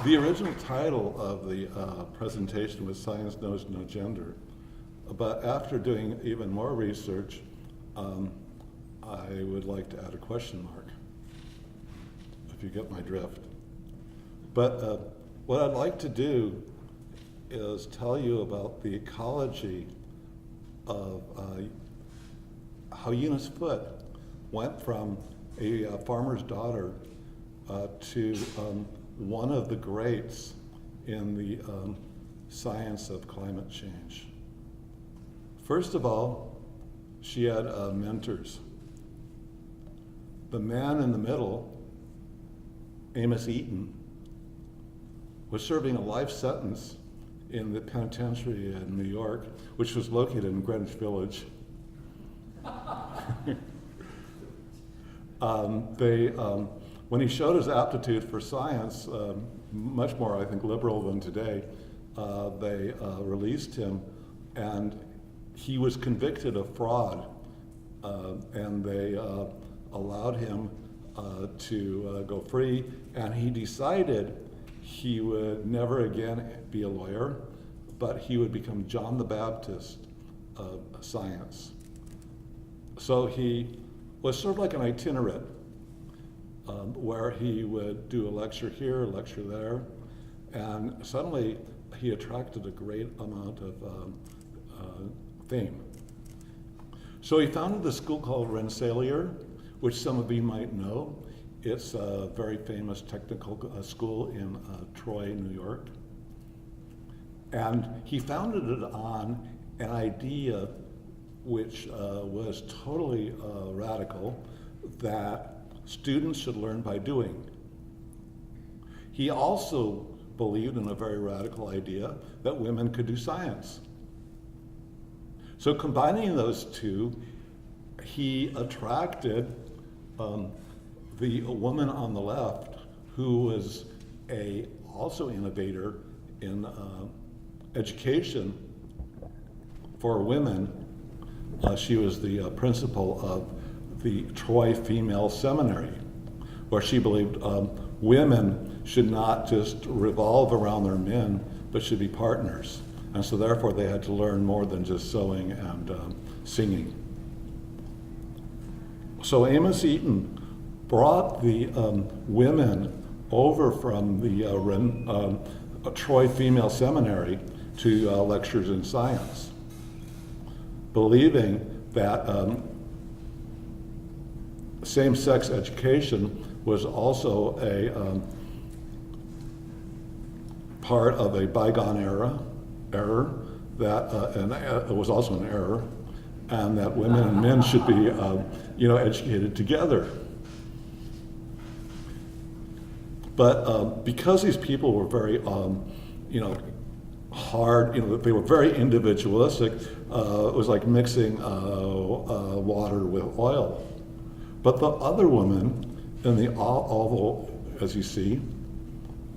The original title of the presentation was Science Knows No Gender, but after doing even more research, I would like to add a question mark, if you get my drift. But what I'd like to do is tell you about the ecology of how Eunice Foote went from a farmer's daughter to one of the greats in the science of climate change. First of all, she had mentors. The man in the middle, Amos Eaton, was serving a life sentence in the penitentiary in New York, which was located in Greenwich Village. When he showed his aptitude for science, much more, I think, liberal than today, they released him, and he was convicted of fraud, and they allowed him to go free, and he decided he would never again be a lawyer, but he would become John the Baptist of science. So he was sort of like an itinerant, where he would do a lecture here, a lecture there, and suddenly he attracted a great amount of fame. So he founded a school called Rensselaer, which some of you might know. It's a very famous technical school in Troy, New York. And he founded it on an idea which was totally radical, that students should learn by doing. He also believed in a very radical idea that women could do science. So combining those two, he attracted the woman on the left, who was also innovator in education for women. She was the principal of the Troy Female Seminary, where she believed women should not just revolve around their men, but should be partners. And so therefore they had to learn more than just sewing and singing. So Amos Eaton brought the women over from the Troy Female Seminary to lectures in science, believing that same-sex education was also a part of a bygone error, that and it was also an error, and that women and men should be educated together. But because these people were very hard, they were very individualistic, it was like mixing water with oil. But the other woman in the oval, as you see,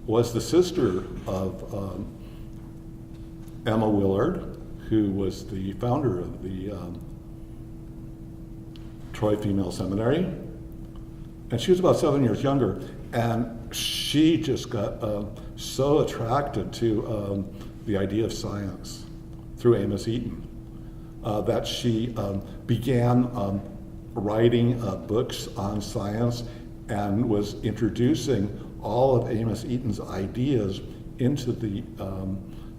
was the sister of Emma Willard, who was the founder of the Troy Female Seminary. And she was about 7 years younger, and she just got so attracted to the idea of science through Amos Eaton that she began writing books on science and was introducing all of Amos Eaton's ideas into the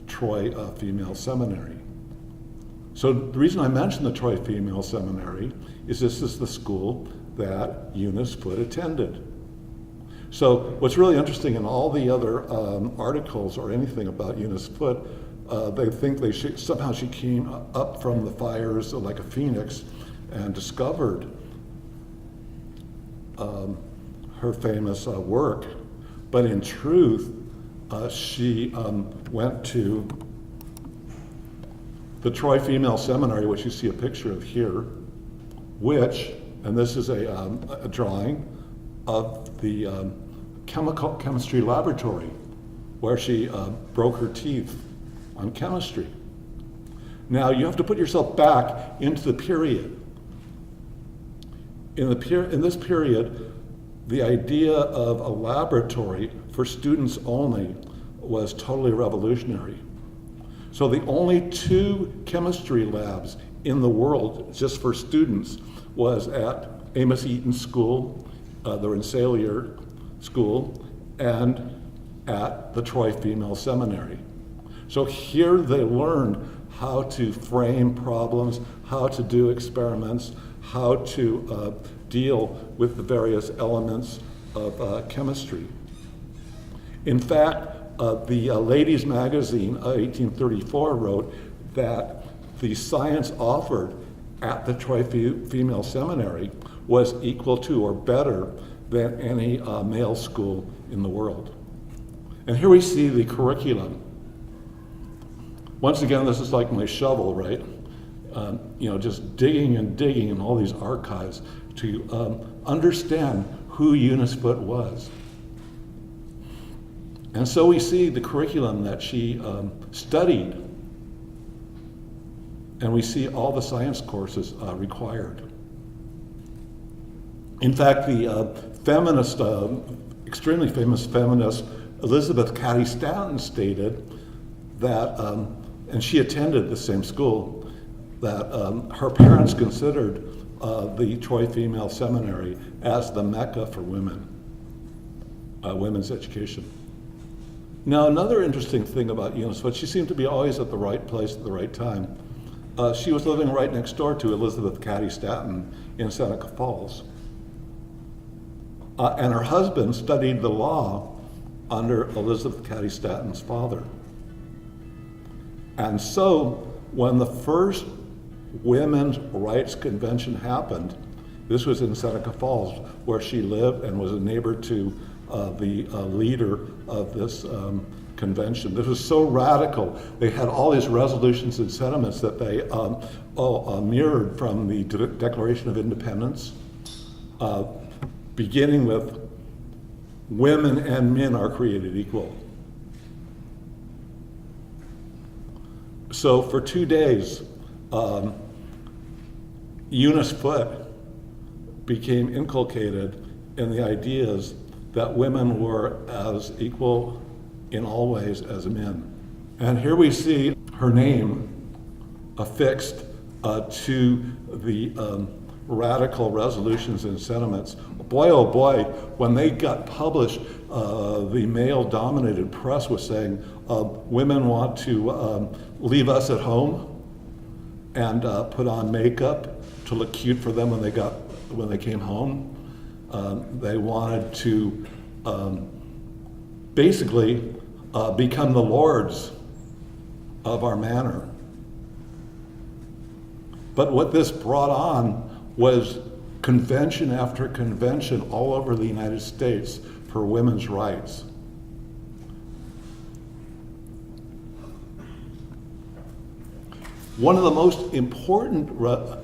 Troy Female Seminary. So the reason I mention the Troy Female Seminary is this is the school that Eunice Foote attended. So what's really interesting in all the other articles or anything about Eunice Foote, they think somehow she came up from the fires like a phoenix and discovered her famous work. But in truth, she went to the Troy Female Seminary, which you see a picture of here, which, and this is a drawing of the chemistry laboratory where she broke her teeth on chemistry. Now you have to put yourself back into the period. In this period, the idea of a laboratory for students only was totally revolutionary. So the only 2 chemistry labs in the world just for students was at Amos Eaton School, the Rensselaer School, and at the Troy Female Seminary. So here they learned how to frame problems, how to do experiments, how to deal with the various elements of chemistry. In fact, the Ladies Magazine, 1834, wrote that the science offered at the Troy Female Seminary was equal to or better than any male school in the world. And here we see the curriculum. Once again, this is like my shovel, right? Just digging and digging in all these archives to understand who Eunice Foote was. And so we see the curriculum that she studied, and we see all the science courses required. In fact, the feminist, extremely famous feminist Elizabeth Cady Stanton stated that, and she attended the same school, that her parents considered the Troy Female Seminary as the Mecca for women, women's education. Now, another interesting thing about Eunice Foote, she seemed to be always at the right place at the right time. She was living right next door to Elizabeth Cady Stanton in Seneca Falls. And her husband studied the law under Elizabeth Cady Stanton's father. And so when the first Women's Rights Convention happened, this was in Seneca Falls, where she lived and was a neighbor to the leader of this convention. This was so radical. They had all these resolutions and sentiments that they mirrored from the Declaration of Independence, beginning with women and men are created equal. So for 2 days, Eunice Foote became inculcated in the ideas that women were as equal in all ways as men. And here we see her name affixed to the radical resolutions and sentiments. Boy, oh boy, when they got published, the male-dominated press was saying, women want to leave us at home and put on makeup to look cute for them when they came home. They wanted to basically become the lords of our manor. But what this brought on was convention after convention all over the United States for women's rights. One of the most important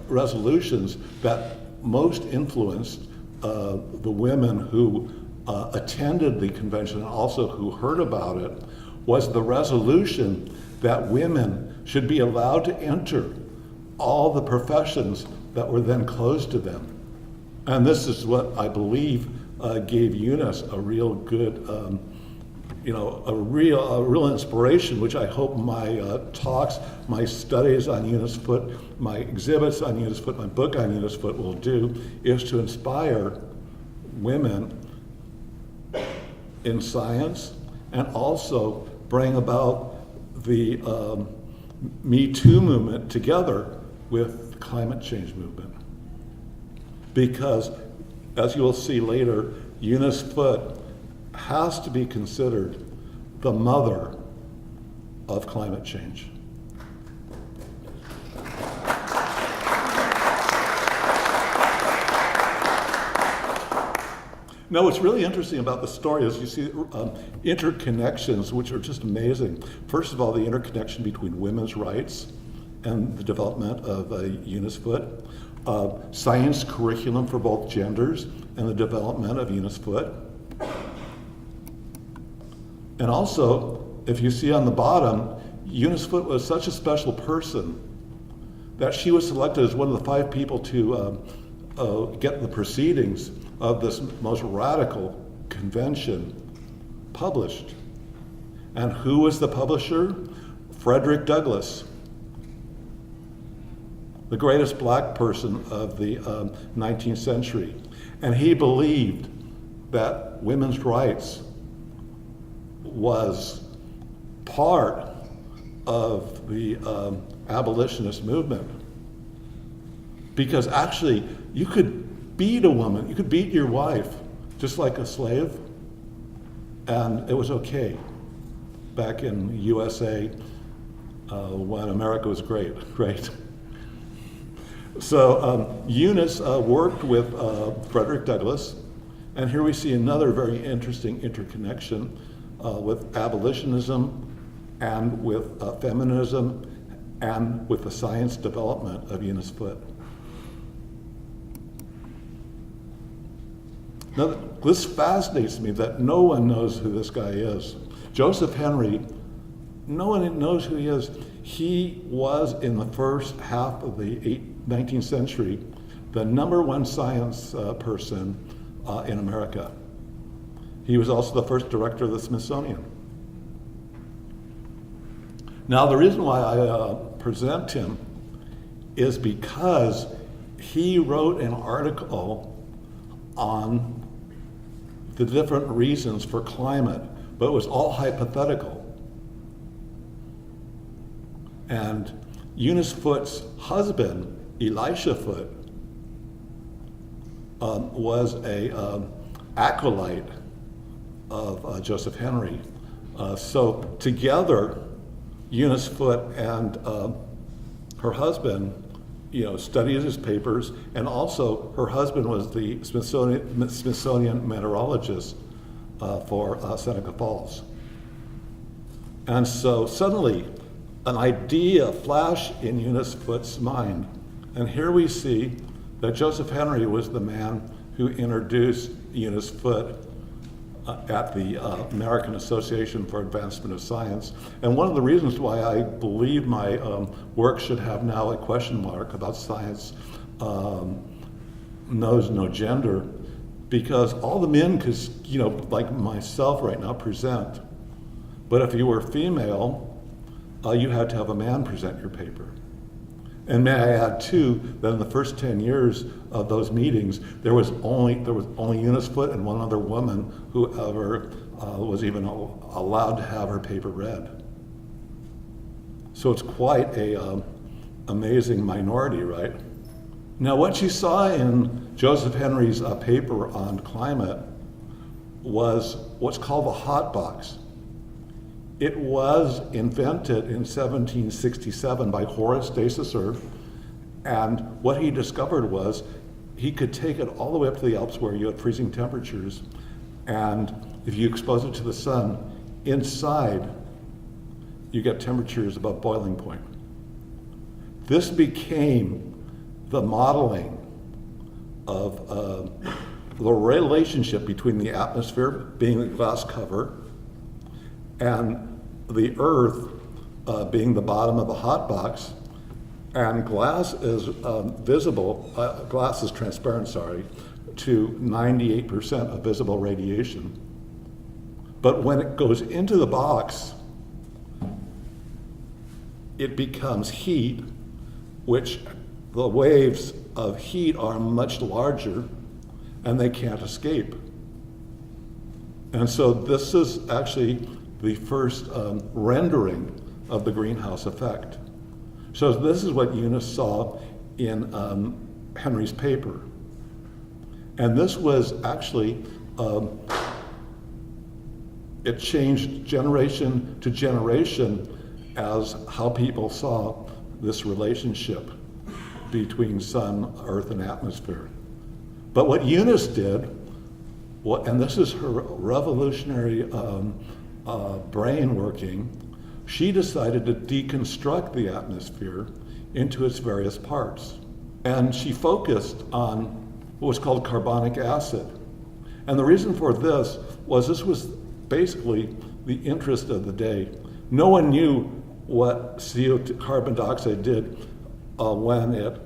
resolutions that most influenced the women who attended the convention and also who heard about it was the resolution that women should be allowed to enter all the professions that were then closed to them. And this is what I believe gave Eunice a real good, a real inspiration, which I hope my talks, my studies on Eunice Foote, my exhibits on Eunice Foote, my book on Eunice Foote will do, is to inspire women in science and also bring about the Me Too movement together with the climate change movement. Because, as you will see later, Eunice Foote has to be considered the mother of climate change. Now, what's really interesting about the story is you see interconnections, which are just amazing. First of all, the interconnection between women's rights and the development of Eunice Foote, science curriculum for both genders and the development of Eunice Foote. And also, if you see on the bottom, Eunice Foote was such a special person that she was selected as one of the 5 people to get the proceedings of this most radical convention published. And who was the publisher? Frederick Douglass, the greatest black person of the 19th century. And he believed that women's rights was part of the abolitionist movement. Because actually, you could beat a woman, you could beat your wife, just like a slave, and it was okay back in USA when America was great, right? So Eunice worked with Frederick Douglass, and here we see another very interesting interconnection with abolitionism and with feminism and with the science development of Eunice Foote. Now, this fascinates me that no one knows who this guy is. Joseph Henry, no one knows who he is. He was, in the first half of the 19th century, the #1 science person in America. He was also the first director of the Smithsonian. Now, the reason why I present him is because he wrote an article on the different reasons for climate, but it was all hypothetical. And Eunice Foote's husband, Elisha Foote, was a acolyte of Joseph Henry. So together, Eunice Foote and her husband, studied his papers, and also her husband was the Smithsonian meteorologist for Seneca Falls. And so suddenly, an idea flashed in Eunice Foote's mind, and here we see that Joseph Henry was the man who introduced Eunice Foote at the American Association for Advancement of Science. And one of the reasons why I believe my work should have now a question mark about science knows no gender, because all the men could, like myself right now, present. But if you were female, you had to have a man present your paper. And may I add too, that in the first 10 years of those meetings, there was only Eunice Foote and one other woman who ever was even allowed to have her paper read. So it's quite a amazing minority, right? Now, what you saw in Joseph Henry's paper on climate was what's called the hot box. It was invented in 1767 by Horace de Saussure, and what he discovered was he could take it all the way up to the Alps where you had freezing temperatures, and if you expose it to the sun, inside you get temperatures above boiling point. This became the modeling of the relationship between the atmosphere, being the glass cover, and the Earth being the bottom of the hot box, and glass is glass is transparent, to 98% of visible radiation. But when it goes into the box, it becomes heat, which the waves of heat are much larger and they can't escape. And so this is actually the first rendering of the greenhouse effect. So this is what Eunice saw in Henry's paper. And this was actually, it changed generation to generation as how people saw this relationship between sun, earth, and atmosphere. But what Eunice did, and this is her revolutionary brain working, she decided to deconstruct the atmosphere into its various parts. And she focused on what was called carbonic acid. And the reason for this was basically the interest of the day. No one knew what CO2, carbon dioxide did when it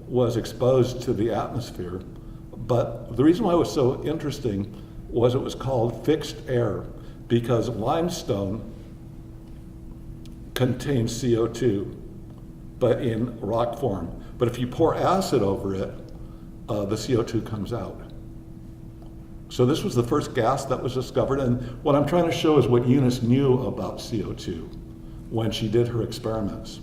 was exposed to the atmosphere. But the reason why it was so interesting was it was called fixed air because limestone contains CO2, but in rock form. But if you pour acid over it, the CO2 comes out. So this was the first gas that was discovered, and what I'm trying to show is what Eunice knew about CO2 when she did her experiments.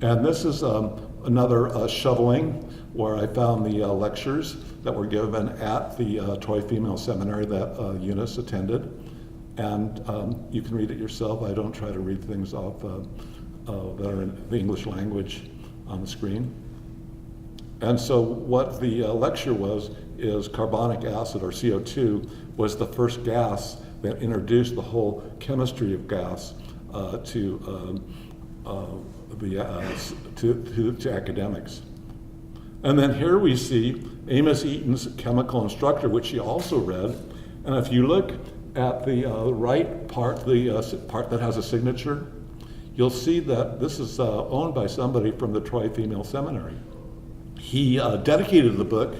And this is another shoveling where I found the lectures that were given at the Troy Female Seminary that Eunice attended. And you can read it yourself. I don't try to read things off that are in the English language on the screen. And so what the lecture was is carbonic acid, or CO2, was the first gas that introduced the whole chemistry of gas to academics. And then here we see Amos Eaton's chemical instructor, which she also read. And if you look at the right part, the part that has a signature, you'll see that this is owned by somebody from the Troy Female Seminary. He dedicated the book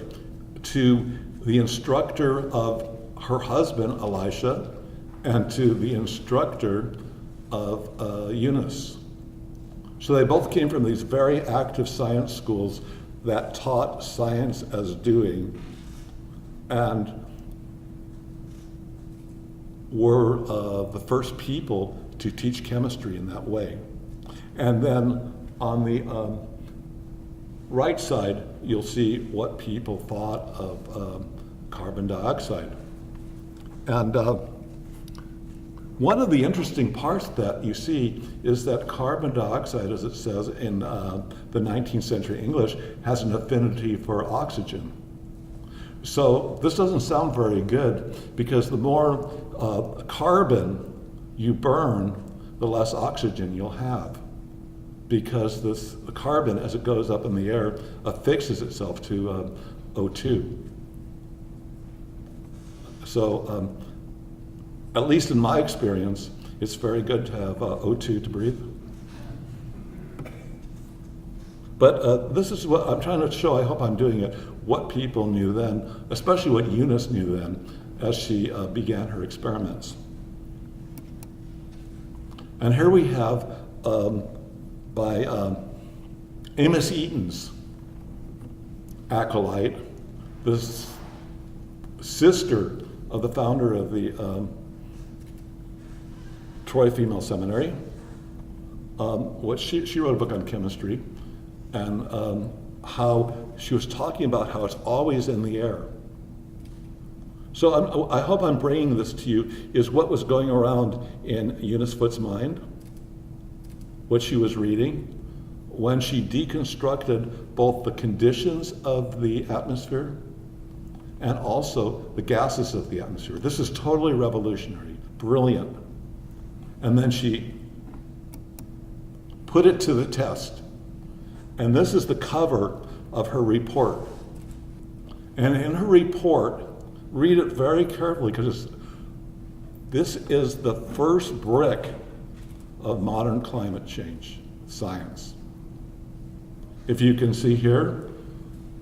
to the instructor of her husband, Elisha, and to the instructor of Eunice. So they both came from these very active science schools that taught science as doing and were the first people to teach chemistry in that way. And then on the right side, you'll see what people thought of carbon dioxide. And one of the interesting parts that you see is that carbon dioxide, as it says in the 19th century English, has an affinity for oxygen. So this doesn't sound very good because the more carbon you burn, the less oxygen you'll have, because the carbon, as it goes up in the air, affixes itself to O2. So at least in my experience, it's very good to have O2 to breathe. But this is what I'm trying to show, I hope I'm doing it, what people knew then, especially what Eunice knew then as she began her experiments. And here we have by Amos Eaton's acolyte, this sister of the founder of the Troy Female Seminary. What she wrote a book on chemistry, and how she was talking about how it's always in the air. So I hope I'm bringing this to you, is what was going around in Eunice Foote's mind, what she was reading, when she deconstructed both the conditions of the atmosphere and also the gases of the atmosphere. This is totally revolutionary, brilliant. And then she put it to the test. And this is the cover of her report. And in her report, read it very carefully, because this is the first brick of modern climate change science. If you can see here,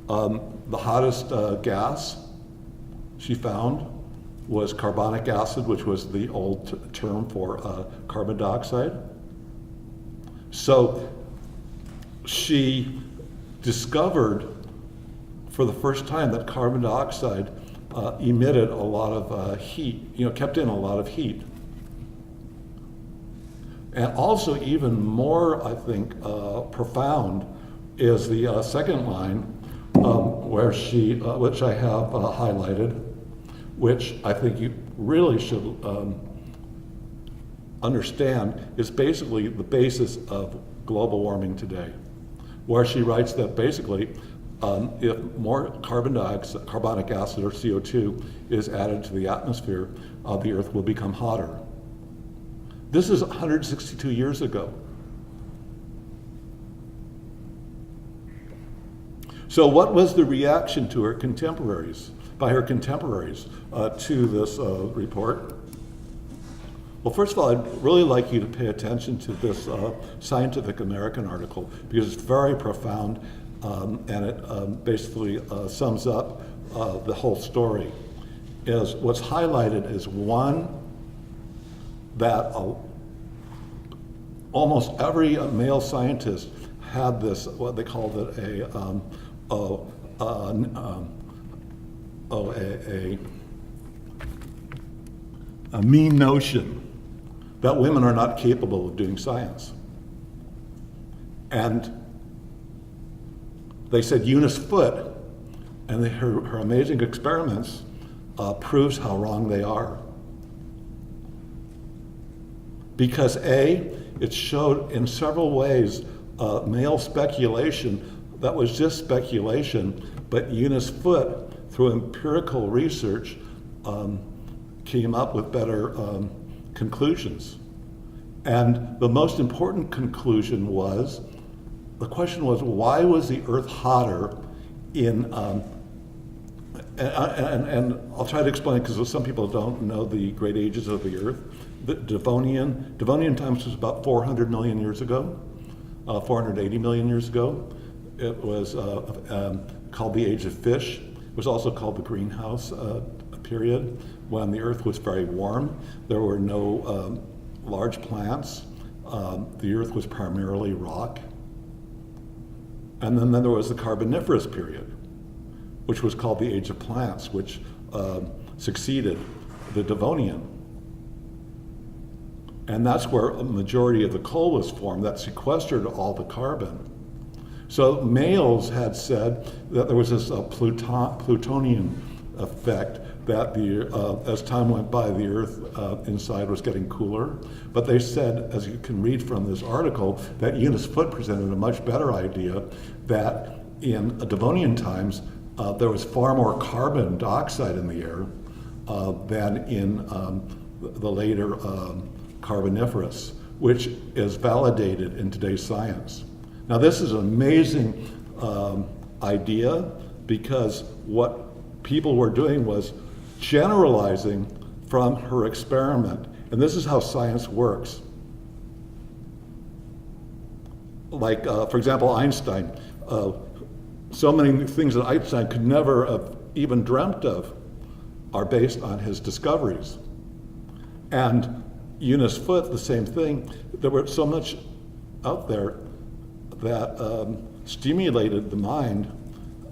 the hottest gas she found was carbonic acid, which was the old term for carbon dioxide. So she discovered for the first time that carbon dioxide emitted a lot of heat, kept in a lot of heat. And also even more, I think, profound is the second line where she, which I have highlighted, which I think you really should understand is basically the basis of global warming today, where she writes that basically if more carbonic acid or CO2 is added to the atmosphere, the Earth will become hotter. This is 162 years ago. So what was the reaction to her contemporaries, to this report? Well, first of all, I'd really like you to pay attention to this Scientific American article, because it's very profound, and it basically sums up the whole story. is what's highlighted is one, that almost every male scientist had this, what they called it, a mean notion that women are not capable of doing science. And they said Eunice Foote and her amazing experiments proves how wrong they are. Because A, it showed in several ways male speculation that was just speculation, but Eunice Foote, through empirical research, came up with better conclusions. And the most important conclusion was, the question was, why was the Earth hotter in, and I'll try to explain because some people don't know the great ages of the Earth. The Devonian times was about 400 million years ago, 480 million years ago. It was called the Age of Fish. It was also called the greenhouse period, when the Earth was very warm. There were no large plants. The Earth was primarily rock. And then there was the Carboniferous period, which was called the Age of Plants, which succeeded the Devonian. And that's where a majority of the coal was formed that sequestered all the carbon. So males had said that there was this Plutonian effect, that as time went by, the Earth inside was getting cooler. But they said, as you can read from this article, that Eunice Foote presented a much better idea, that in Devonian times, there was far more carbon dioxide in the air than in the later Carboniferous, which is validated in today's science. Now, this is an amazing idea, because what people were doing was generalizing from her experiment. And this is how science works. Like, for example, Einstein. So many things that Einstein could never have even dreamt of are based on his discoveries. And Eunice Foote, the same thing. There was so much out there that stimulated the mind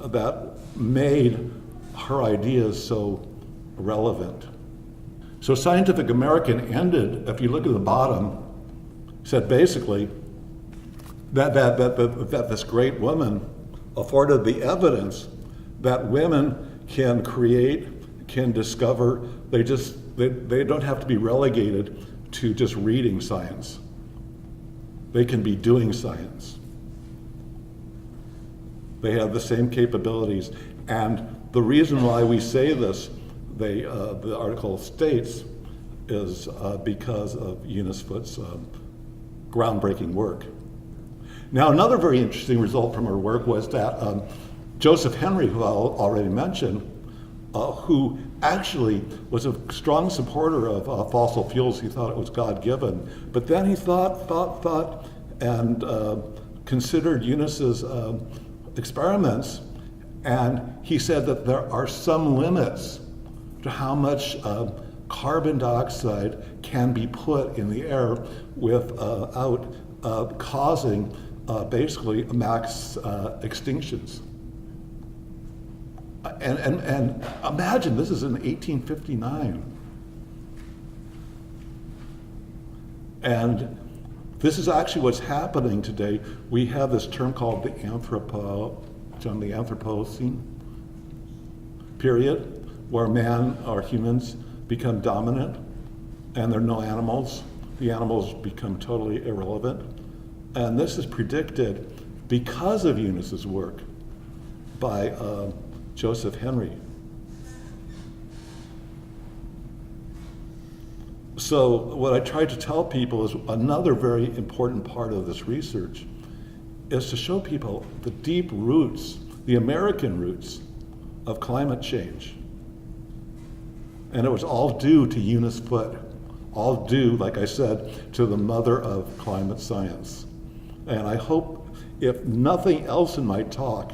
that made her ideas so relevant. So Scientific American ended, if you look at the bottom, said basically that this great woman afforded the evidence that women can create, can discover. They don't have to be relegated to just reading science. They can be doing science. They have the same capabilities. And the reason why we say this, the article states, is because of Eunice Foote's groundbreaking work. Now, another very interesting result from her work was that Joseph Henry, who I already mentioned, who actually was a strong supporter of fossil fuels. He thought it was God-given. But then he thought, and considered Eunice's experiments, and he said that there are some limits to how much carbon dioxide can be put in the air without causing basically mass extinctions. And imagine, this is in 1859. And this is actually what's happening today. We have this term called the Anthropocene period, where man or humans become dominant, and there are no animals. The animals become totally irrelevant. And this is predicted because of Eunice's work by Joseph Henry. So what I try to tell people is another very important part of this research is to show people the deep roots, the American roots of climate change. And it was all due to Eunice Foote, all due, like I said, to the mother of climate science. And I hope, if nothing else in my talk,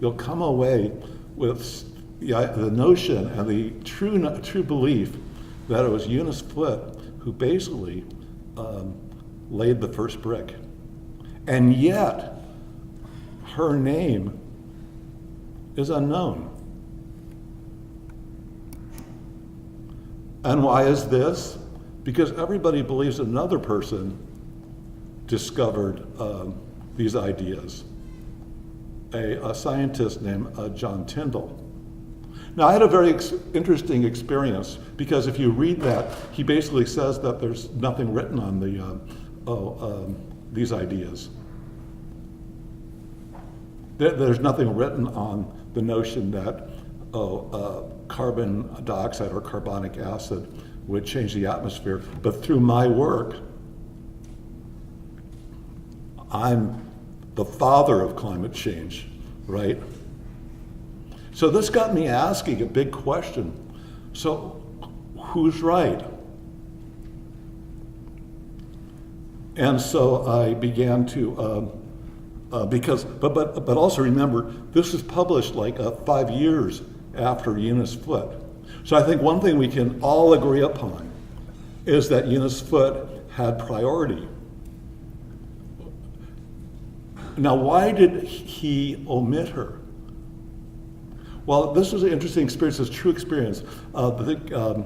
you'll come away with the notion and the true belief that it was Eunice Foote who basically laid the first brick. And yet, her name is unknown. And why is this? Because everybody believes another person discovered these ideas, a scientist named John Tyndall. Now, I had a very interesting experience, because if you read that, he basically says that there's nothing written on these ideas. There's nothing written on the notion that carbon dioxide or carbonic acid would change the atmosphere. But through my work, I'm the father of climate change, right? So this got me asking a big question. So who's right? And so I began to, but also remember, this was published like 5 years after Eunice Foote. So I think one thing we can all agree upon is that Eunice Foote had priority. Now, why did he omit her? Well, this was an interesting experience, it's a true experience. The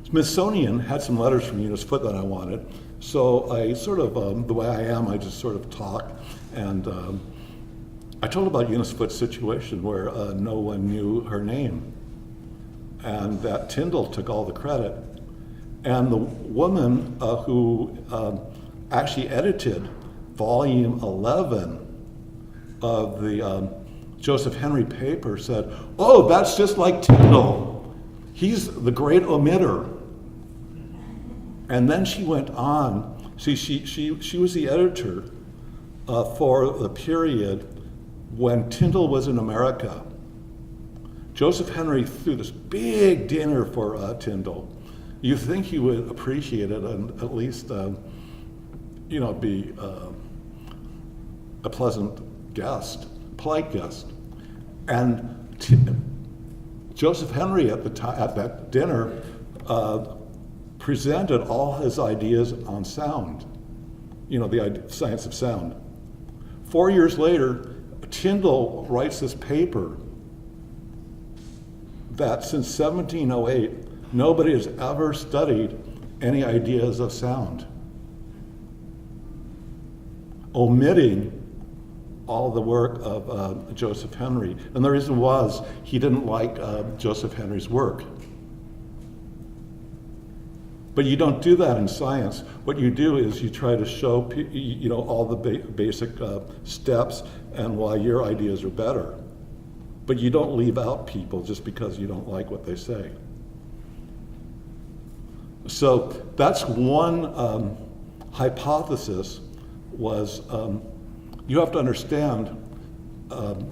Smithsonian had some letters from Eunice Foote that I wanted, so I sort of, the way I am, I just sort of talk, and I told about Eunice Foote's situation where no one knew her name, and that Tyndall took all the credit. And the woman who actually edited volume 11 of the Joseph Henry paper said, "Oh, that's just like Tyndall. He's the great omitter." And then she went on. See, she was the editor for the period when Tyndall was in America. Joseph Henry threw this big dinner for Tyndall. You think he would appreciate it and at least, be a pleasant guest, polite guest. And Joseph Henry at that dinner presented all his ideas on sound, the science of sound. 4 years later, Tyndall writes this paper that since 1708, nobody has ever studied any ideas of sound, omitting all the work of Joseph Henry. And the reason was he didn't like Joseph Henry's work. But you don't do that in science. What you do is you try to show all the basic steps and why your ideas are better. But you don't leave out people just because you don't like what they say. So that's one hypothesis was, you have to understand,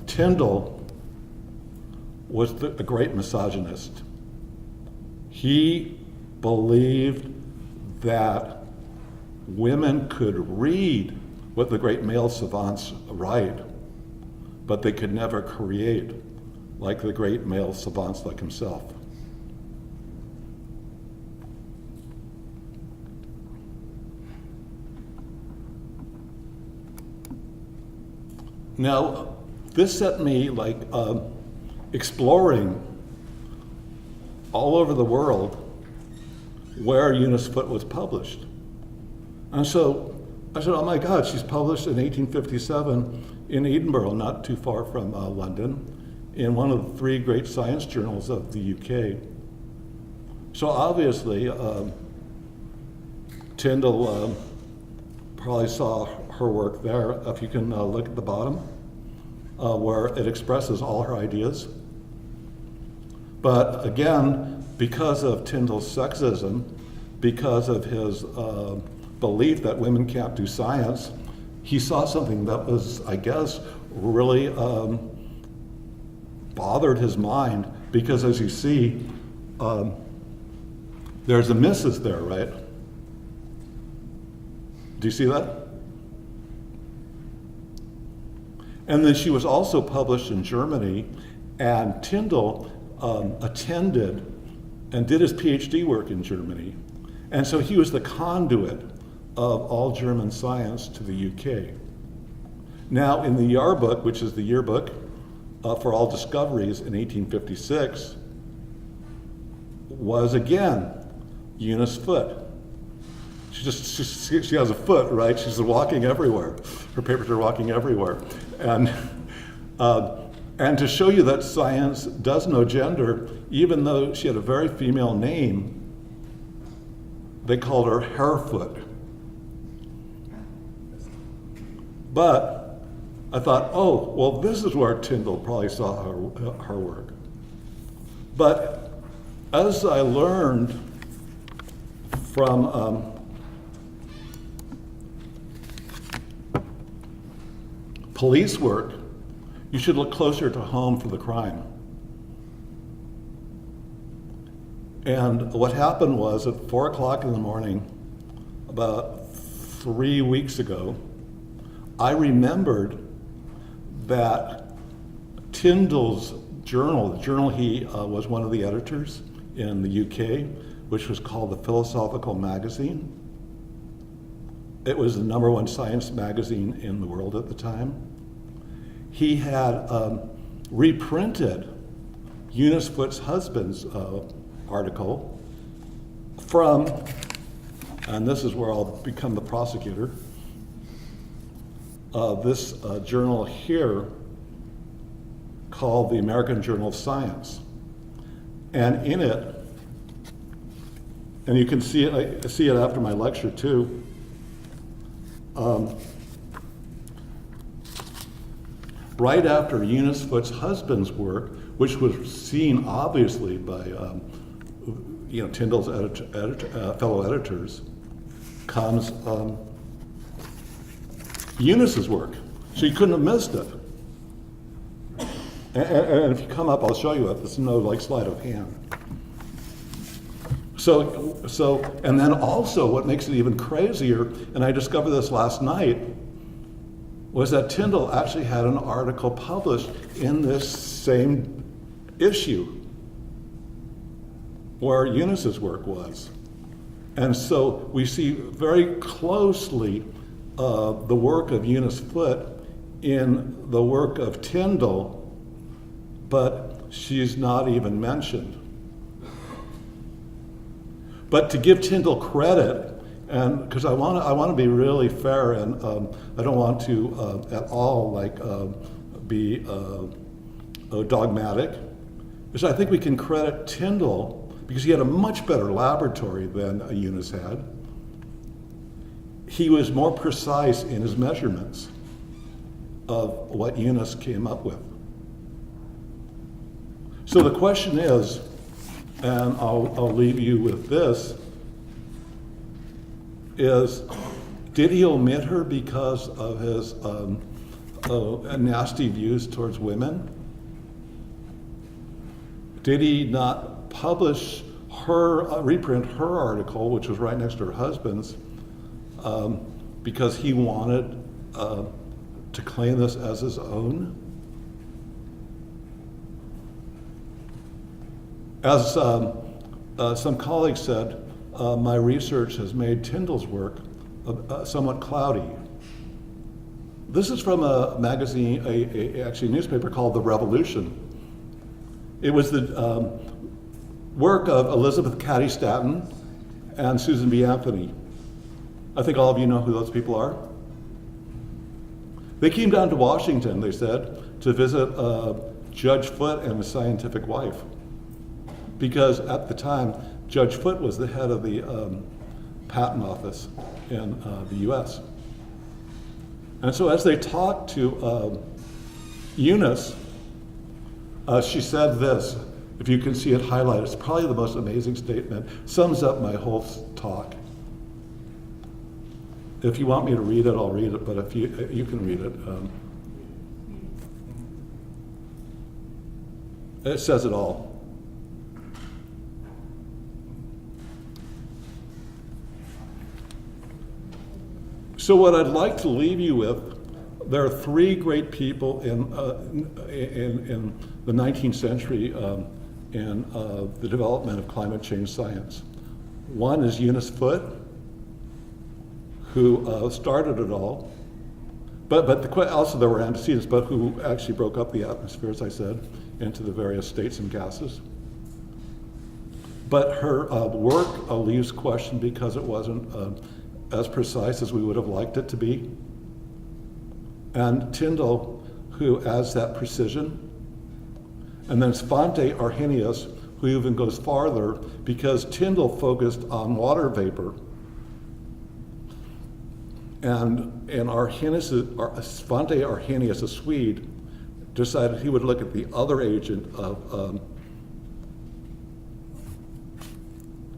Tyndall was the great misogynist. He believed that women could read what the great male savants write, but they could never create like the great male savants like himself. Now, this set me exploring all over the world where Eunice Foote was published. And so I said, oh my God, she's published in 1857 in Edinburgh, not too far from London, in one of the 3 great science journals of the UK. So obviously, Tyndall probably saw her work there. If you can look at the bottom, where it expresses all her ideas. But again, because of Tyndall's sexism, because of his belief that women can't do science, he saw something that was, I guess, really bothered his mind, because as you see, there's a Mrs. there, right? Do you see that? And then she was also published in Germany, And Tyndall attended and did his PhD work in Germany. And so he was the conduit of all German science to the UK. Now, in the Jahrbuch, which is the yearbook for all discoveries in 1856, was again Eunice Foote. She has a foot, right? She's walking everywhere. Her papers are walking everywhere. And to show you that science does know gender, even though she had a very female name, they called her Harefoot. But I thought, oh, well, this is where Tyndall probably saw her work. But as I learned from police work, you should look closer to home for the crime. And what happened was at 4 o'clock in the morning, about 3 weeks ago, I remembered that Tyndall's Journal, the journal he was one of the editors in the UK, which was called the Philosophical Magazine. It was the #1 science magazine in the world at the time. He had reprinted Eunice Foote's husband's article from, and this is where I'll become the prosecutor, this journal here called the American Journal of Science. And in it, and you can see it, I see it after my lecture too, right after Eunice Foote's husband's work, which was seen obviously by Tyndall's fellow editors, comes Eunice's work. So you couldn't have missed it. And if you come up, I'll show you it. There's no sleight of hand. So, and then also what makes it even crazier, and I discovered this last night, was that Tyndall actually had an article published in this same issue where Eunice's work was. And so we see very closely the work of Eunice Foote in the work of Tyndall, but she's not even mentioned. But to give Tyndall credit, and because I want to be really fair, and I don't want to at all be dogmatic, because I think we can credit Tyndall because he had a much better laboratory than Eunice had. He was more precise in his measurements of what Eunice came up with. So the question is, and I'll leave you with this, is did he omit her because of his nasty views towards women? Did he not publish her, reprint her article, which was right next to her husband's, because he wanted to claim this as his own? As some colleagues said, my research has made Tyndall's work somewhat cloudy. This is from a magazine, actually a newspaper called The Revolution. It was the work of Elizabeth Cady Stanton and Susan B. Anthony. I think all of you know who those people are. They came down to Washington, they said, to visit Judge Foote and his scientific wife. Because at the time, Judge Foote was the head of the patent office in the US. And so as they talked to Eunice, she said this, if you can see it highlighted, it's probably the most amazing statement, sums up my whole talk. If you want me to read it, I'll read it, but if you can read it. It says it all. So what I'd like to leave you with, there are three great people in the 19th century in the development of climate change science. One is Eunice Foote, who started it all. But also there were antecedents, but who actually broke up the atmosphere, as I said, into the various states and gases. But her work leaves question because it wasn't as precise as we would have liked it to be. And Tyndall, who adds that precision. And then Svante Arrhenius, who even goes farther, because Tyndall focused on water vapor. And Svante Arrhenius, a Swede, decided he would look at the other agent of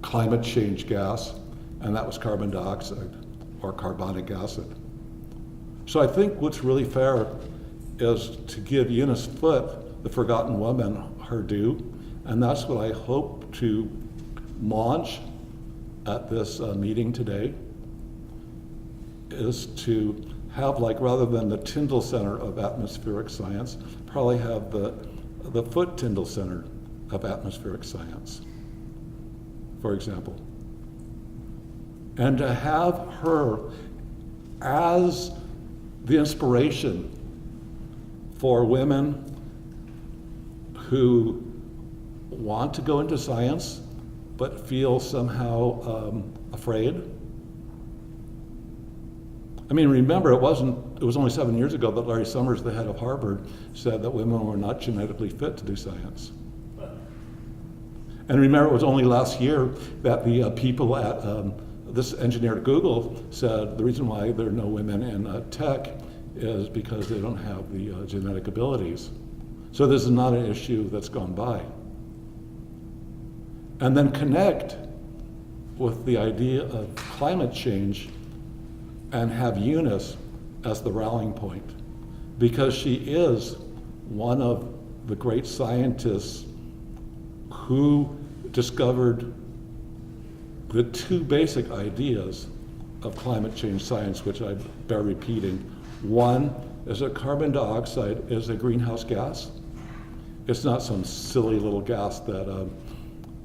climate change gas, and that was carbon dioxide, or carbonic acid. So I think what's really fair is to give Eunice Foote, the forgotten woman, her due, and that's what I hope to launch at this meeting today, is to have, like, rather than the Tyndall Center of Atmospheric Science, probably have the Foote Tyndall Center of Atmospheric Science, for example. And to have her as the inspiration for women who want to go into science but feel somehow afraid. I mean, remember, it was only 7 years ago that Larry Summers, the head of Harvard, said that women were not genetically fit to do science. And remember, it was only last year that the people at this engineer at Google said the reason why there are no women in tech is because they don't have the genetic abilities. So this is not an issue that's gone by. And then connect with the idea of climate change and have Eunice as the rallying point, because she is one of the great scientists who discovered the two basic ideas of climate change science, which I bear repeating. One is that carbon dioxide is a greenhouse gas. It's not some silly little gas that,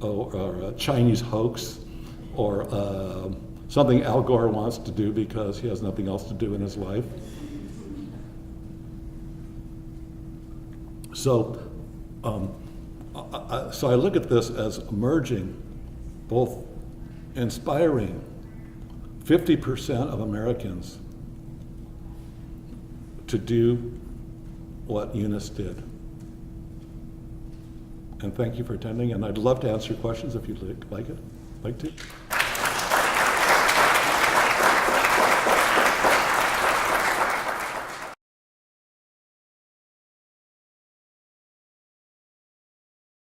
or a Chinese hoax, or something Al Gore wants to do because he has nothing else to do in his life. So, so I look at this as emerging, both inspiring 50% of Americans to do what Eunice did. And thank you for attending, and I'd love to answer questions if you'd like to.